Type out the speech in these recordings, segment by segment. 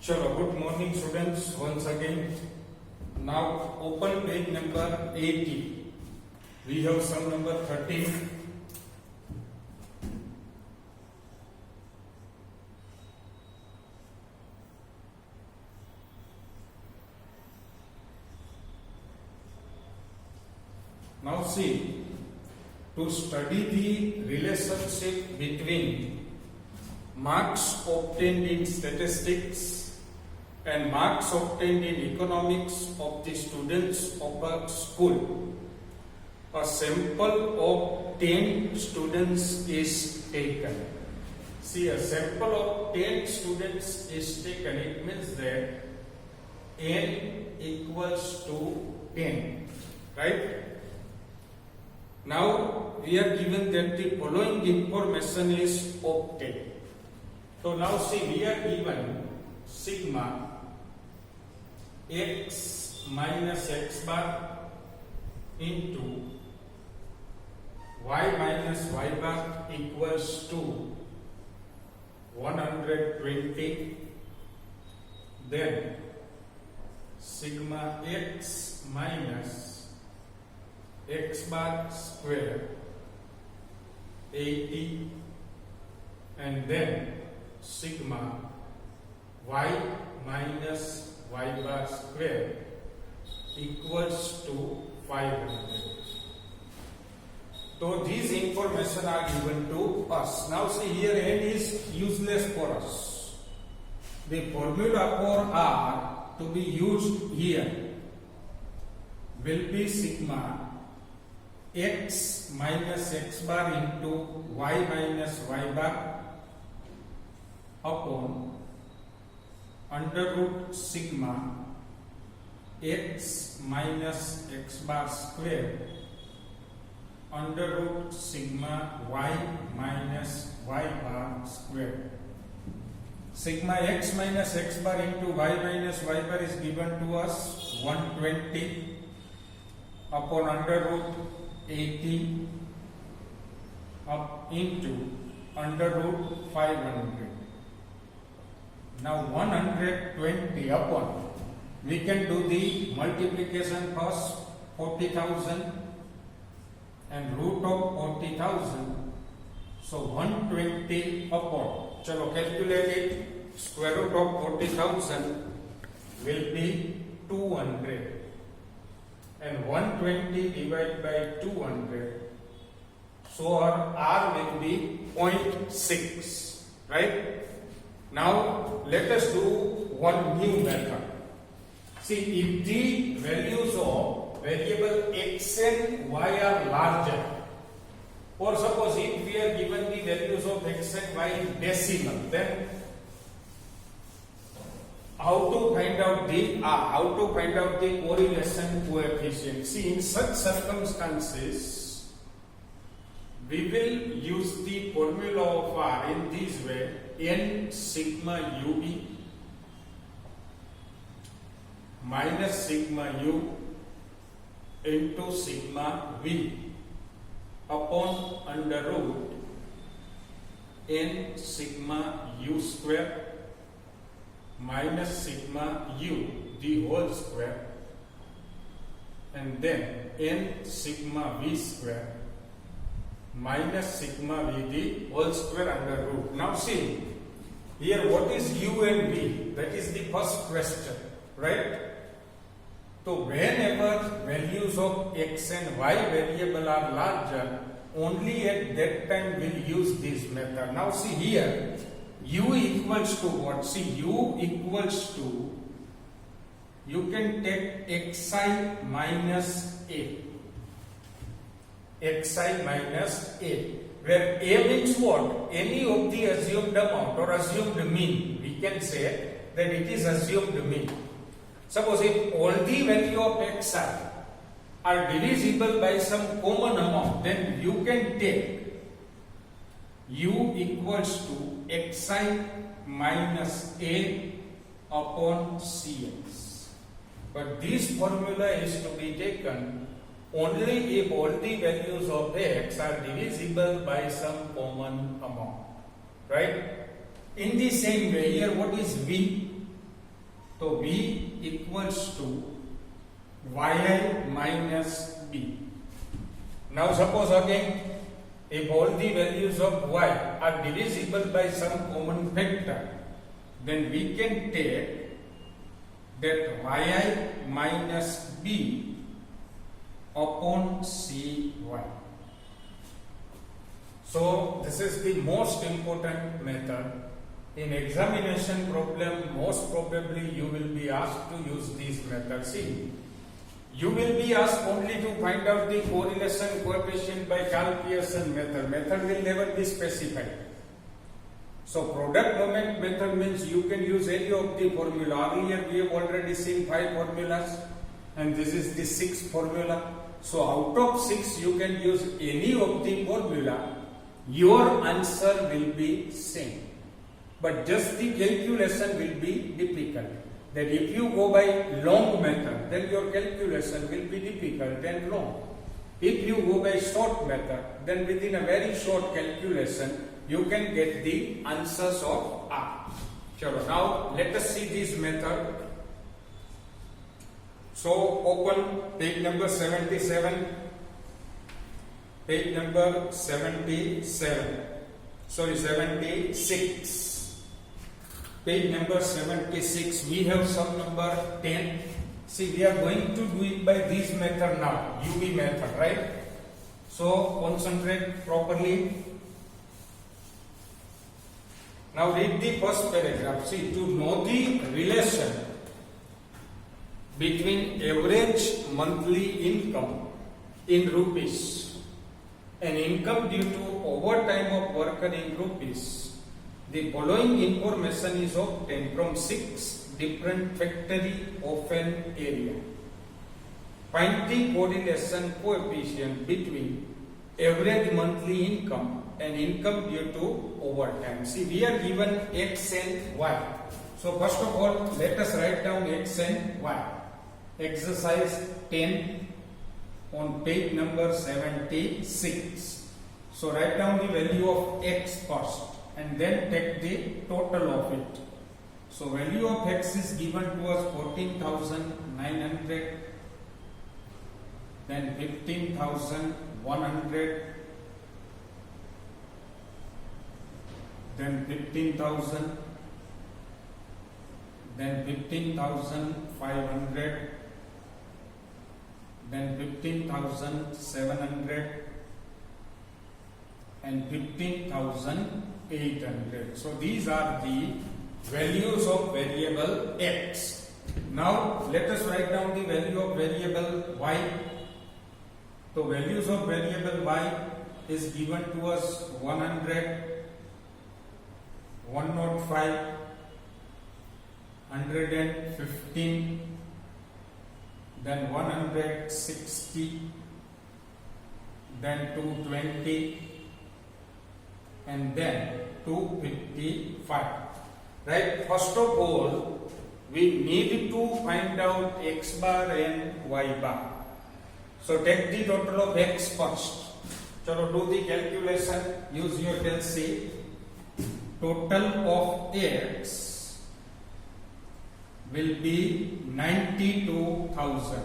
Chalo, good morning students once again. Now open page number 80. We have sum number 13. Now see, to study the relationship between marks obtained in statistics and marks obtained in economics of the students of a school, a sample of 10 students is taken. See, a sample of 10 students is taken. It means that n equals to 10, right? Now we are given that the following information is obtained. So now see, we are given sigma x minus x bar into y minus y bar equals to 120. Then sigma x minus x bar square 80, and then sigma y minus y bar square equals to 500. So these information are given to us. Now see, here n is useless for us. The formula for r to be used here will be sigma x minus x bar into y minus y bar upon under root sigma x minus x bar square under root sigma y minus y bar square. Sigma x minus x bar into y minus y bar is given to us 120 upon under root 80 up into under root 500. Now 120 upon, we can do the multiplication first, 40,000 and root of 40,000. So 120 upon, chalo calculate it, square root of 40,000 will be 200. And 120 divided by 200, so our r will be 0.6, right? Now let us do one new method. See, if the values of variable x and y are larger, or suppose if we are given the values of x and y in decimal, then how to find out the correlation coefficient? See, in such circumstances, we will use the formula of r in this way: n sigma ub minus sigma u into sigma v upon under root n sigma u square minus sigma u the whole square, and then n sigma v square minus sigma v the whole square under root. Now see, here what is u and v? That is the first question, right? So whenever values of x and y variable are larger, only at that time we'll use this method. Now see here, u equals to what? See, u equals to, you can take xi minus a. Xi minus a, where a means what? Any of the assumed amount or assumed mean. We can say that it is assumed mean. Suppose if all the value of xi are divisible by some common amount, then you can take u equals to xi minus a upon cx. But this formula is to be taken only if all the values of x are divisible by some common amount, right? In the same way, here what is v? तो v equals to yi minus b. Now suppose again, if all the values of y are divisible by some common factor, then we can take that yi minus b upon cy. So this is the most important method. In examination problem, most probably you will be asked to use this method. See, you will be asked only to find out the correlation coefficient by Karl-Pearson method. Method will never be specified. So product moment method means you can use any of the formula. Earlier we have already seen 5 formulas, and this is the 6th formula. So out of 6 you can use any of the formula. Your answer will be same. But just the calculation will be difficult. That if you go by long method, then your calculation will be difficult and long. If you go by short method, then within a very short calculation, you can get the answers of R. Sure. Now let us see this method. So open page number 77. Page number 77. Sorry, 76. Page number 76, we have sum number 10. See, we are going to do it by this method now, UV method, right? So, concentrate properly. Now read the first paragraph. See, to know the relation between average monthly income in rupees and income due to overtime of worker in rupees, the following information is obtained from 6 different factory of an area. Find the correlation coefficient between average monthly income and income due to overtime. See, we are given X and Y. So first of all, let us write down X and Y. Exercise 10 on page number 76. So write down the value of X first, and then take the total of it. So value of X is given to us 14,900, then 15,100, then 15,000, then 15,500, then 15,700, and 15,800. So these are the values of variable X. Now let us write down the value of variable Y. So values of variable Y is given to us 100, 105, 115, then 160, then 220, and then 255. Right? First of all, we need to find out X bar and Y bar. So take the total of X first. So do the calculation. Use your LC. Total of X will be 92,000,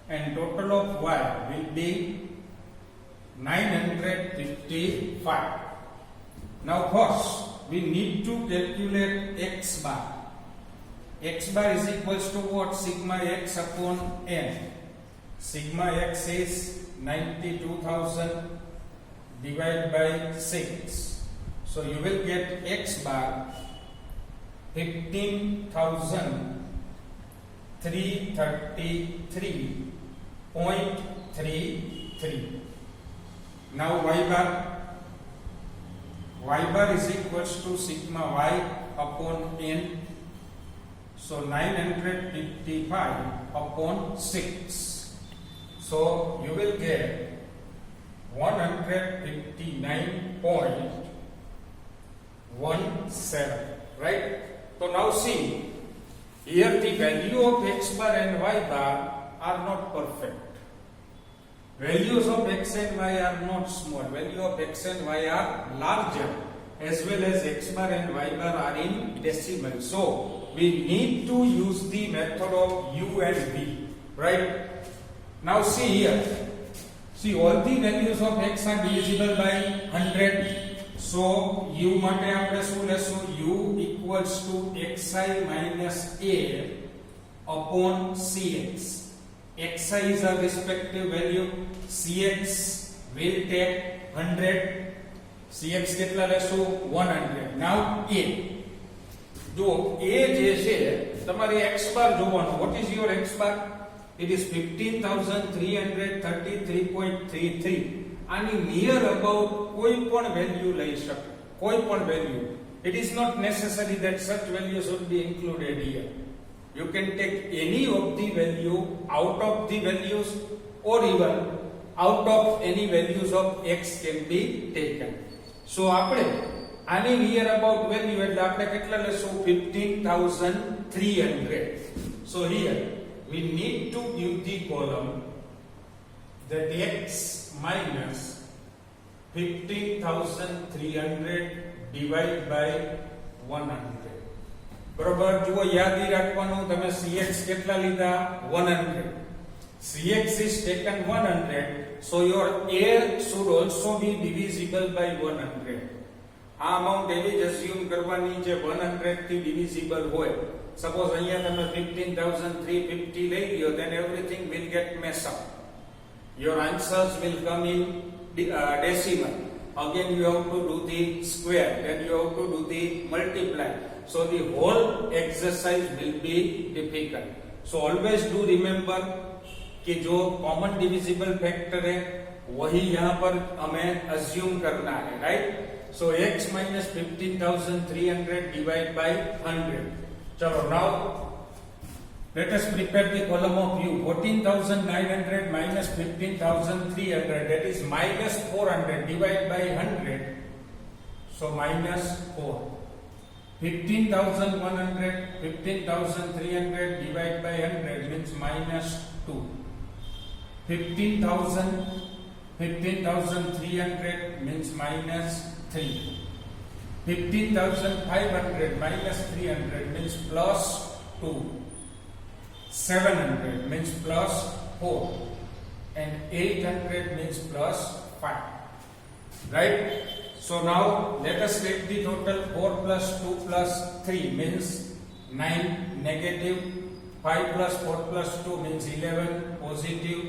and total of Y will be 955. Now first we need to calculate X bar. X bar is equals to what? Sigma X upon N. Sigma X is 92,000 divided by 6. So you will get X bar 15,333.33. Now Y bar is equals to sigma Y upon N. So 955 upon 6. So you will get 159.17. Right? So now see, here the value of X bar and Y bar are not perfect. Values of X and Y are not small. Value of X and Y are larger. as well as x bar and y bar are in decimal. So we need to use the method of u and v, right? Now see here, see all the values of x are divisible by 100. So u માટે આપણે શું લેશું? u equals to xi minus a upon cx. xi is a respective value, cx will take 100, cx કેટલા લેશું? 100. Now a, જો a જે છે તમારી x bar જોવાનું. What is your x bar? It is 15,333.33. આની near about કોઈ પણ value લઈ શકો, કોઈ પણ value. It is not necessary that such value should be included here. You can take any of the value out of the values, or even out of any values of x can be taken. So આપણે આની near about value એટલે આપણે કેટલા લેશું? 15,300. So here we need to give the column that x minus 15,300 divided by 100. બરોબર? જુઓ, યાદ રાખવાનું, તમે cx કેટલા લીધા? 100. cx is taken 100, so your a should also be divisible by 100. આ amount એવી જ assume કરવાની જે 100 થી divisible હોય. Suppose અહીંયા તમે 15,350 લઈ લ્યો, then everything will get messed up. Your answers will come in decimal. Again you have to do the square, then you have to do the multiply. So the whole exercise will be difficult. So always do remember कि जो common divisible factor है वही यहाँ पर हमें assume करना है, right? So x minus 15,300 divided by 100. चलो, now let us prepare the column of u. 14,900 minus 15,300, that is minus 400 divided by 100. So minus 4. 15,100, 15,300 divided by 100 means minus 2. 15,300 means minus 3. 15,500 minus 300 means plus 2. 700 means plus 4. And 800 means plus 5. Right? So now let us take the total. 4 plus 2 plus 3 means 9 negative. 5 plus 4 plus 2 means 11 positive.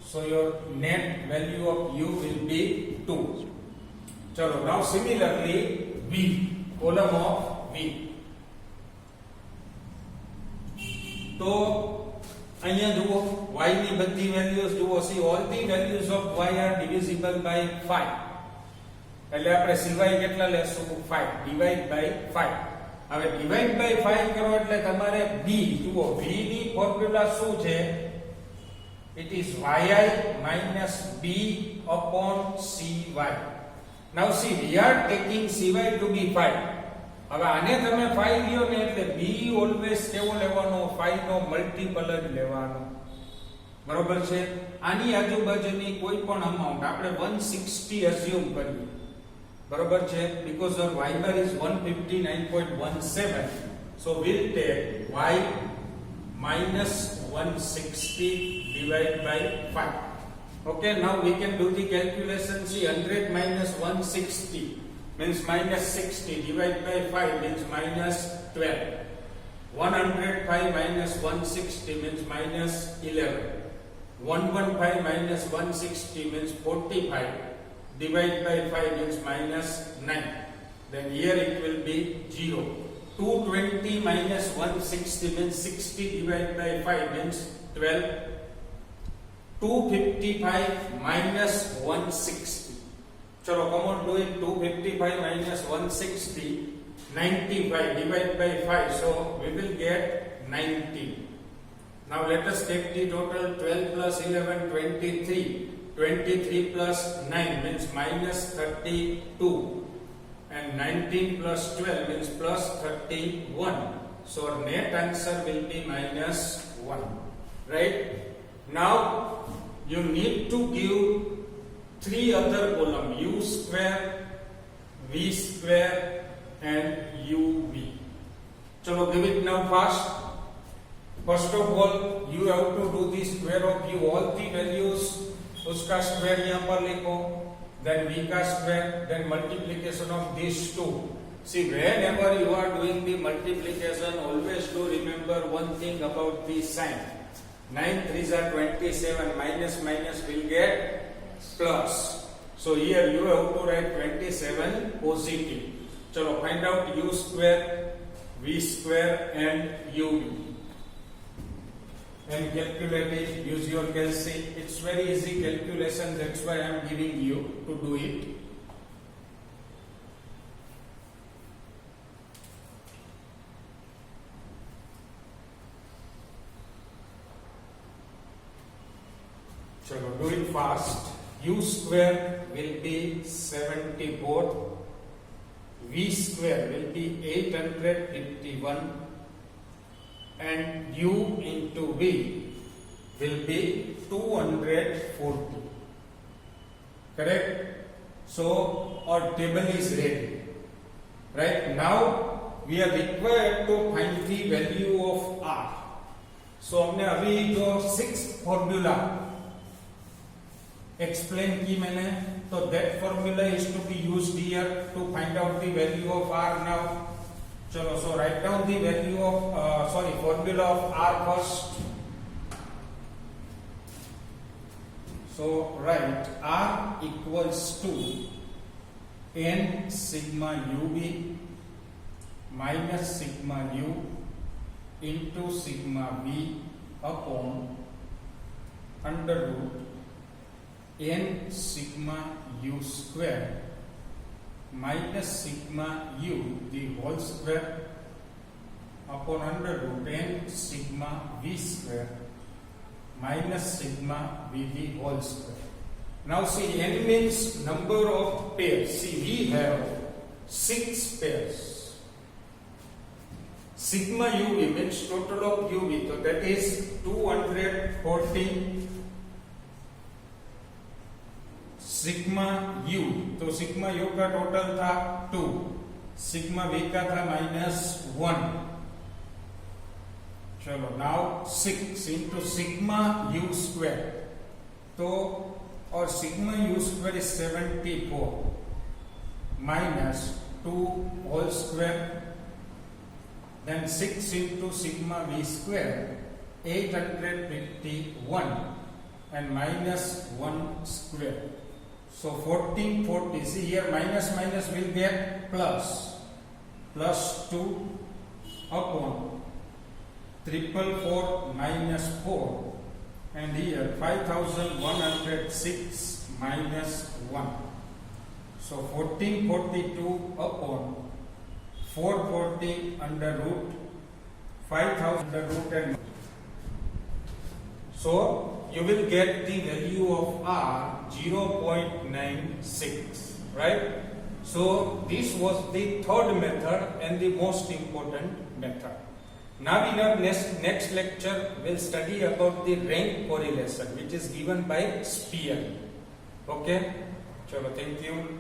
So your net value of u will be 2. Chalo, now similarly v, column of v. तो અહીંયા જુઓ, y ની બધી values જુઓ. see all the values of y are divisible by 5. એટલે આપણે cy કેટલા લેશું? 5 divide by 5. હવે divide by 5 કરો એટલે તમારે b જુઓ, v ની ફોર્મ્યુલા શું છે? It is yi minus b upon cy. Now see, we are taking cy to be 5. હવે આને તમે 5 લ્યો ને એટલે b always કેવો લેવાનો? 5 નો મલ્ટીપલ જ લેવાનો. બરોબર છે? આની આજુબાજુની કોઈ પણ અમાઉન્ટ આપણે 160 અઝ્યુમ કરીએ. બરોબર છે? because our y bar is 159.17, so we'll take y minus 160 divided by 5. Okay, now we can do the calculation. See, 100 minus 160 means minus 60 divided by 5 means minus 12. 105 minus 160 means minus 11. 115 minus 160 means 45 divided by 5 means minus 9. Then here it will be 0. 220 minus 160 means 60 divided by 5 means 12. 255 minus 160. Chalo, come on, do it. 255 minus 160, 95 divided by 5. So we will get 90. Now let us take the total. 12 plus 11, 23. 23 plus 9 means minus 32. And 19 plus 12 means plus 31. So our net answer will be minus 1. Right? Now you need to give 3 other column: u square, v v square and uv. Chalo, give it now fast. First of all, you have to do the square of u, all the values, uska square यहाँ पर लिखो, then v का square, then multiplication of these two. See, whenever you are doing the multiplication, always do remember one thing about the sign. 9 3s are 27, minus minus will get plus. So here you have to write 27 positive. Chalo, find out u square, v square and uv. And calculate it, use your calci. It's very easy calculation, that's why I am giving you to do it. Chalo, do it fast. U square will be 74, V square will be 851, and U into V will be 240. Correct? So our table is ready. Right now we are required to find the value of R. So हमने अभी जो 6 formula explain की मैंने, तो that formula is to be used here to find out the value of R now. चलो, so write down the value of formula of R first. So write R equals to n sigma uv minus sigma u into sigma v upon under root n sigma u square minus sigma u the whole square upon under root n sigma v square minus sigma v the whole square. Now see, n means number of pairs. See, we have 6 pairs. Sigma uv means total of uv, so that is 240. Sigma u, तो sigma u का total था 2, sigma v का था -1. चलो, now 6 into sigma u square, तो और sigma u square is 74 minus 2 whole square, then 6 into sigma v square 851 and -1 square. So 1440. See here, minus minus will get plus. Plus 2 upon 444 minus 4, and here 5106 minus 1. So 1442 upon 440 under root 5000 under root, and so you will get the value of R 0.96, right? So this was the third method and the most important method. Now in our next lecture we'll study about the rank correlation, which is given by Spear. Okay? Chalo, thank you.